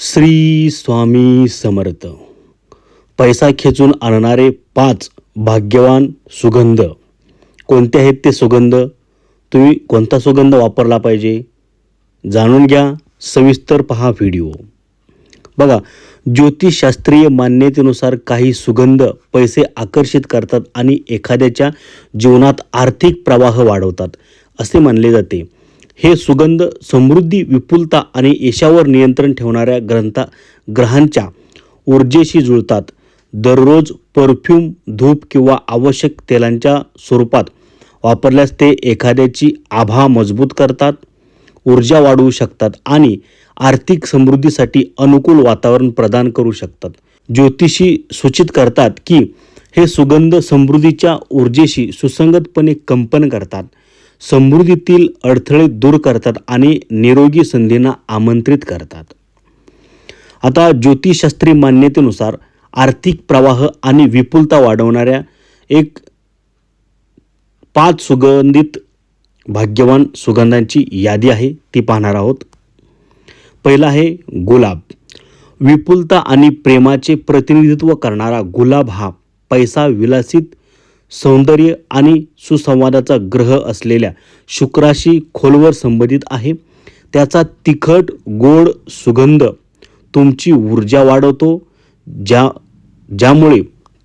श्री स्वामी समर्थ. पैसा खेचून आणणारे 5 भाग्यवान सुगंध कोणते आहेत? ते सुगंध तुम्ही कोणता सुगंध वापरला पाहिजे जाणून घ्या. सविस्तर पहा व्हिडिओ. बघा, ज्योतिषशास्त्रीय मान्यतेनुसार काही सुगंध पैसे आकर्षित करतात आणि एखाद्याच्या जीवनात आर्थिक प्रवाह वाढवतात असे मानले जाते. हे सुगंध समृद्धी, विपुलता आणि यशावर नियंत्रण ठेवणाऱ्या ग्रहांच्या ऊर्जेशी जुळतात. दररोज परफ्यूम, धूप किंवा आवश्यक तेलांच्या स्वरूपात वापरल्यास ते एखाद्याची आभा मजबूत करतात, ऊर्जा वाढवू शकतात आणि आर्थिक समृद्धीसाठी अनुकूल वातावरण प्रदान करू शकतात. ज्योतिषी सूचित करतात की हे सुगंध समृद्धीच्या ऊर्जेशी सुसंगतपणे कंपन करतात, समृद्धीतील अडथळे दूर करतात आणि निरोगी संधींना आमंत्रित करतात. आता ज्योतिषशास्त्रीय मान्यतेनुसार आर्थिक प्रवाह आणि विपुलता वाढवणाऱ्या 5 सुगंधित भाग्यवान सुगंधांची यादी आहे, ती पाहणार आहोत. पहिला आहे गुलाब. विपुलता आणि प्रेमाचे प्रतिनिधित्व करणारा गुलाब हा पैसा, विलासित, सौंदर्य आणि सुसंवादाचा ग्रह असलेल्या शुक्राशी खोलवर संबंधित आहे. त्याचा तिखट गोड सुगंध तुमची ऊर्जा वाढवतो, ज्यामुळे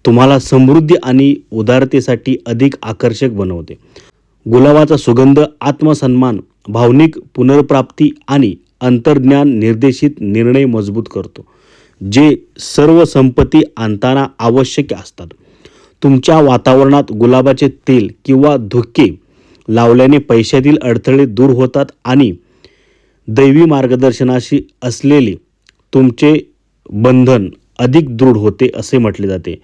तुम्हाला समृद्धी आणि उदारतेसाठी अधिक आकर्षक बनवते. गुलाबाचा सुगंध आत्मसन्मान, भावनिक पुनर्प्राप्ती आणि अंतर्ज्ञान निर्देशित निर्णय मजबूत करतो, जे सर्व संपत्ती आणताना आवश्यक असतात. तुमच्या वातावरणात गुलाबाचे तेल किंवा धुके लावल्याने पैशातील अडथळे दूर होतात आणि दैवी मार्गदर्शनाशी असलेले तुमचे बंधन अधिक दृढ होते असे म्हटले जाते.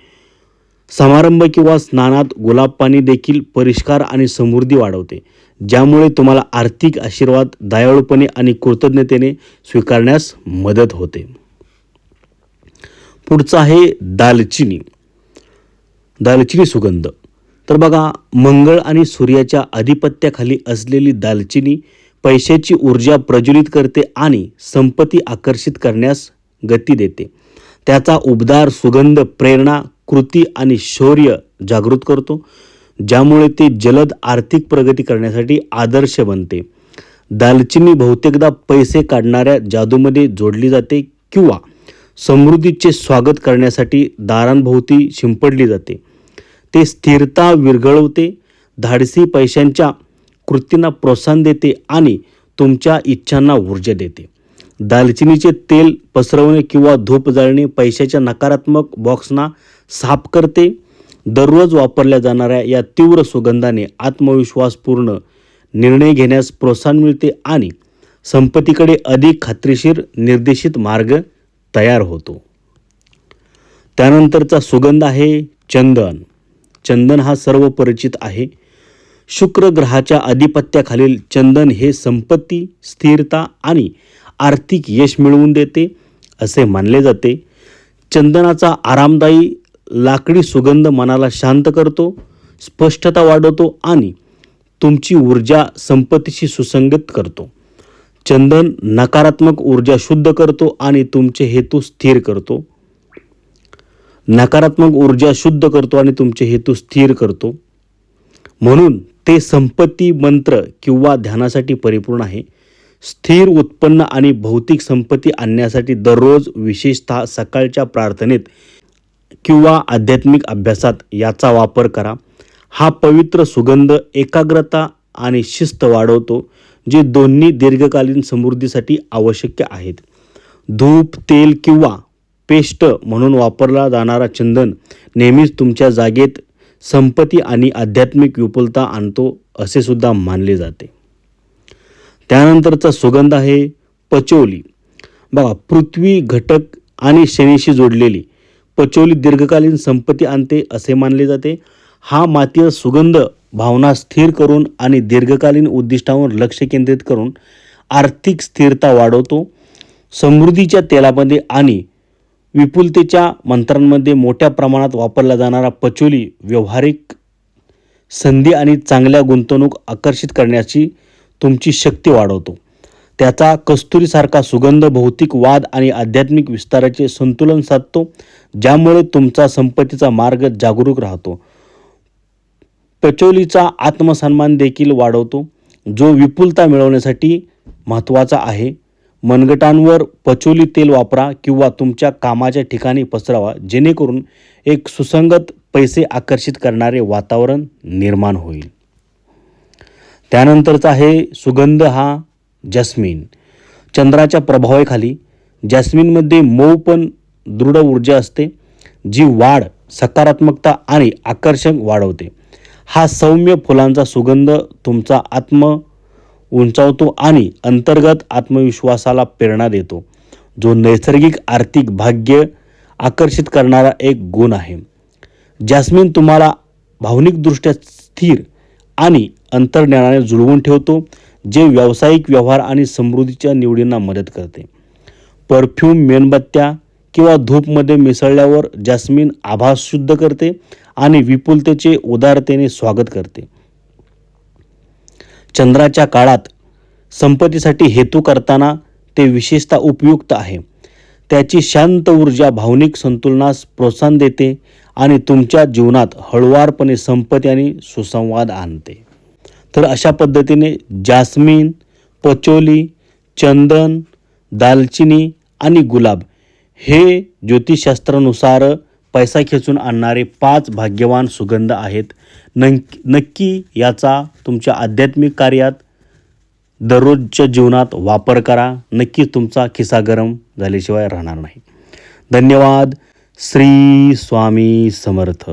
समारंभ किंवा स्नानात गुलाब पाणी देखील परिष्कार आणि समृद्धी वाढवते, ज्यामुळे तुम्हाला आर्थिक आशीर्वाद दयाळूपणे आणि कृतज्ञतेने स्वीकारण्यास मदत होते. पुढचा आहे दालचिनी. दालचिनी सुगंध. तर बघा, मंगळ आणि सूर्याच्या आधिपत्याखाली असलेली दालचिनी पैशाची ऊर्जा प्रज्वलित करते आणि संपत्ती आकर्षित करण्यास गती देते. त्याचा उबदार सुगंध प्रेरणा, कृती आणि शौर्य जागृत करतो, ज्यामुळे ते जलद आर्थिक प्रगती करण्यासाठी आदर्श बनते. दालचिनी बहुतेकदा पैसे काढणाऱ्या जादूमध्ये जोडली जाते किंवा समृद्धीचे स्वागत करण्यासाठी दारांभोवती शिंपडली जाते. ते स्थिरता विरघळवते, धाडसी पैशांच्या कृतींना प्रोत्साहन देते आणि तुमच्या इच्छांना ऊर्जा देते. दालचिनीचे तेल पसरवणे किंवा धूप जाळणे पैशाच्या नकारात्मक बॉक्सना साफ करते. दररोज वापरल्या जाणाऱ्या या तीव्र सुगंधाने आत्मविश्वासपूर्ण निर्णय घेण्यास प्रोत्साहन मिळते आणि संपत्तीकडे अधिक खात्रीशीर निर्देशित मार्ग तयार होतो. त्यानंतरचा सुगंध आहे चंदन. चंदन हा सर्व परिचित आहे. शुक्र ग्रहाच्या आधिपत्याखालील चंदन हे संपत्ती, स्थिरता आणि आर्थिक यश मिळवून देते असे मानले जाते. चंदनाचा आरामदायी लाकडी सुगंध मनाला शांत करतो, स्पष्टता वाढवतो आणि तुमची ऊर्जा संपत्तीशी सुसंगत करतो. चंदन नकारात्मक ऊर्जा शुद्ध करतो आणि तुमचे हेतू स्थिर करतो. म्हणून ते संपत्ती मंत्र किंवा ध्यानासाठी परिपूर्ण आहे. स्थिर उत्पन्न आणि भौतिक संपत्ती आणण्यासाठी दररोज, विशेषतः सकाळच्या प्रार्थनेत किंवा आध्यात्मिक अभ्यासात याचा वापर करा. हा पवित्र सुगंध एकाग्रता आणि शिस्त वाढवतो, जे दोन्ही दीर्घकालीन समृद्धीसाठी आवश्यक आहेत. धूप, तेल किंवा पेस्ट म्हणून वापरला जाणारा चंदन नेहमीच तुमच्या जागेत संपत्ती आणि आध्यात्मिक विपुलता आणतो असे सुद्धा मानले जाते. त्यानंतरचा सुगंध आहे पचौली. बघा, पृथ्वी घटक आणि शनीशी जोडलेली पचौली दीर्घकालीन संपत्ती आणते असे मानले जाते. हा मातीय सुगंध भावना स्थिर करून आणि दीर्घकालीन उद्दिष्टांवर लक्ष केंद्रित करून आर्थिक स्थिरता वाढवतो. समृद्धीच्या तेलामध्ये आणि विपुलतेच्या मंत्रांमध्ये मोठ्या प्रमाणात वापरला जाणारा पचौली व्यावहारिक संधी आणि चांगल्या गुंतवणूक आकर्षित करण्याची तुमची शक्ती वाढवतो. त्याचा कस्तुरीसारखा सुगंध भौतिक वाद आणि आध्यात्मिक विस्ताराचे संतुलन साधतो, ज्यामुळे तुमचा संपत्तीचा मार्ग जागरूक राहतो. पचोलीचा आत्मसन्मान देखील वाढवतो, जो विपुलता मिळवण्यासाठी महत्त्वाचा आहे. मनगटांवर पचोली तेल वापरा किंवा तुमच्या कामाच्या ठिकाणी पसरवा, जेणेकरून एक सुसंगत पैसे आकर्षित करणारे वातावरण निर्माण होईल. त्यानंतरचा आहे सुगंध हा जॅस्मिन. चंद्राच्या प्रभावाखाली जॅस्मिनमध्ये मऊ पण दृढ ऊर्जा असते, जी वाढ, सकारात्मकता आणि आकर्षण वाढवते. हा सौम्य फुलांचा सुगंध तुमचा आत्म उंचावतो आणि अंतर्गत आत्मविश्वासाला प्रेरणा देतो, जो नैसर्गिक आर्थिक भाग्य आकर्षित करणारा एक गुण आहे. जॅस्मिन तुम्हाला भावनिकदृष्ट्या स्थिर आणि अंतर्ज्ञानाने जुळवून ठेवतो, जे व्यावसायिक व्यवहार आणि समृद्धीच्या निवडींना मदत करते. परफ्यूम, मेणबत्त्या किंवा धूपमध्ये मिसळल्यावर जॅस्मिन आभास शुद्ध करते आणि विपुलतेचे उदारतेने स्वागत करते. चंद्राच्या काळात संपत्तीसाठी हेतू करताना ते विशेषतः उपयुक्त आहे. त्याची शांत ऊर्जा भावनिक संतुलनास प्रोत्साहन देते आणि तुमच्या जीवनात हळुवारपणे संपत्ती आणि सुसंवाद आणते. तर अशा पद्धतीने जास्मिन, पचोली, चंदन, दालचिनी आणि गुलाब हे ज्योतिषशास्त्रानुसार पैसा खेचून आणणारे 5 भाग्यवान सुगंध आहेत. नक्की याचा तुमच्या आध्यात्मिक कार्यात, दररोजच्या जीवनात वापर करा. नक्की तुमचा खिसा गरम झाल्याशिवाय राहणार नाही. धन्यवाद. श्री स्वामी समर्थ.